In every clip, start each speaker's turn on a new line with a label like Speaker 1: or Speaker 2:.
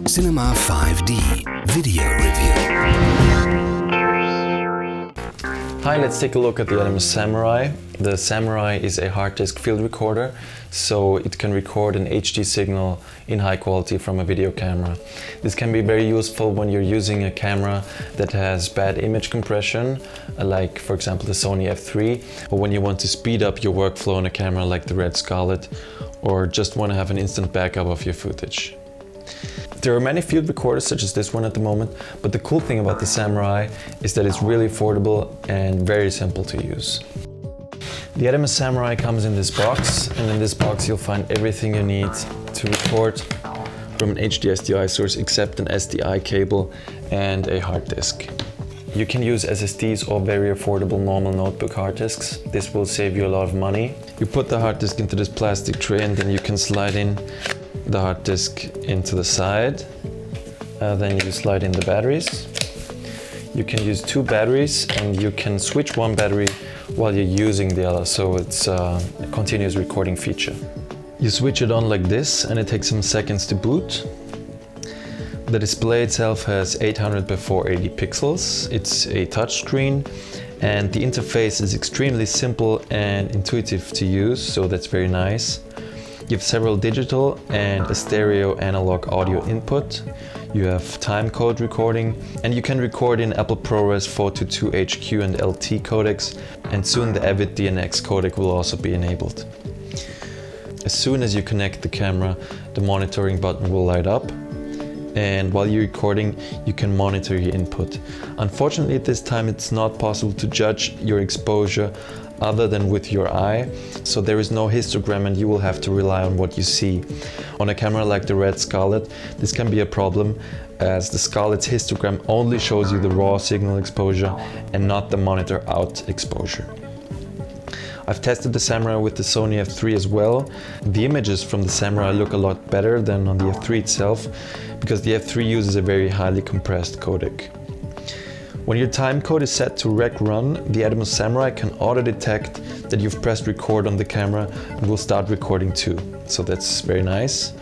Speaker 1: Cinema 5D Video Review.
Speaker 2: Hi, let's take a look at the Atomos Samurai. The Samurai is a hard disk field recorder, so it can record an HD signal in high quality from a video camera. This can be very useful when you're using a camera that has bad image compression, like for example the Sony F3, or when you want to speed up your workflow on a camera like the Red Scarlet, or just want to have an instant backup of your footage. There are many field recorders such as this one at the moment, but the cool thing about the Samurai is that it's really affordable and very simple to use. The Atomos Samurai comes in this box, and in this box you'll find everything you need to record from an HD-SDI source except an SDI cable and a hard disk. You can use SSDs or very affordable normal notebook hard disks. This will save you a lot of money. You put the hard disk into this plastic tray and then you can slide in the hard disk into the side. Then you slide in the batteries. You can use two batteries and you can switch one battery while you're using the other, so it's a continuous recording feature. You switch it on like this and it takes some seconds to boot. The display itself has 800 by 480 pixels. It's a touchscreen and the interface is extremely simple and intuitive to use, so that's very nice. You have several digital and a stereo analog audio input. You have timecode recording, and you can record in Apple ProRes 422 HQ and LT codecs, and soon the Avid DNX codec will also be enabled. As soon as you connect the camera, the monitoring button will light up, and while you're recording, you can monitor your input. Unfortunately, at this time it's not possible to judge your exposure other than with your eye, so there is no histogram and you will have to rely on what you see. On a camera like the Red Scarlet, this can be a problem, as the Scarlet's histogram only shows you the raw signal exposure and not the monitor out exposure. I've tested the Samurai with the Sony F3 as well. The images from the Samurai look a lot better than on the F3 itself, because the F3 uses a very highly compressed codec. When your timecode is set to rec run, the Atomos Samurai can auto-detect that you've pressed record on the camera and will start recording too. So that's very nice.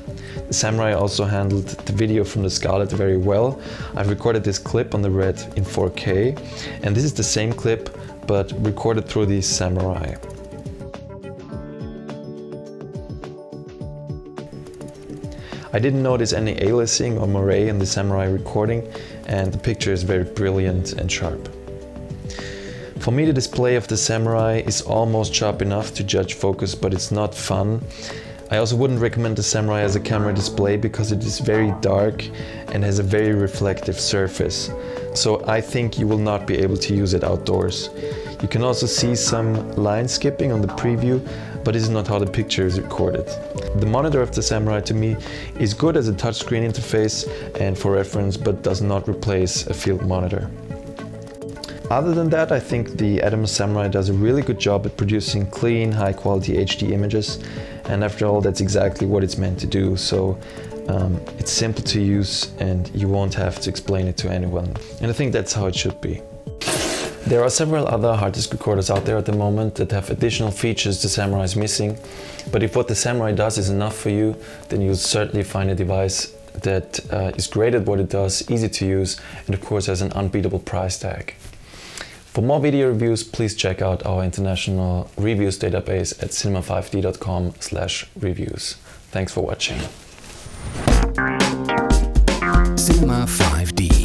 Speaker 2: The Samurai also handled the video from the Scarlet very well. I've recorded this clip on the Red in 4K, and this is the same clip but recorded through the Samurai. I didn't notice any aliasing or moire in the Samurai recording, and the picture is very brilliant and sharp. For me, the display of the Samurai is almost sharp enough to judge focus, but it's not fun. I also wouldn't recommend the Samurai as a camera display because it is very dark and has a very reflective surface. So I think you will not be able to use it outdoors. You can also see some line skipping on the preview, but this is not how the picture is recorded. The monitor of the Samurai to me is good as a touchscreen interface and for reference, but does not replace a field monitor. Other than that, I think the Atomos Samurai does a really good job at producing clean, high quality HD images, and after all, that's exactly what it's meant to do. So it's simple to use and you won't have to explain it to anyone. And I think that's how it should be. There are several other hard disk recorders out there at the moment that have additional features the Samurai is missing, but if what the Samurai does is enough for you, then you'll certainly find a device that is great at what it does, easy to use, and of course has an unbeatable price tag. For more video reviews, please check out our international reviews database at cinema5d.com/reviews. Thanks for watching.
Speaker 1: Cinema 5D.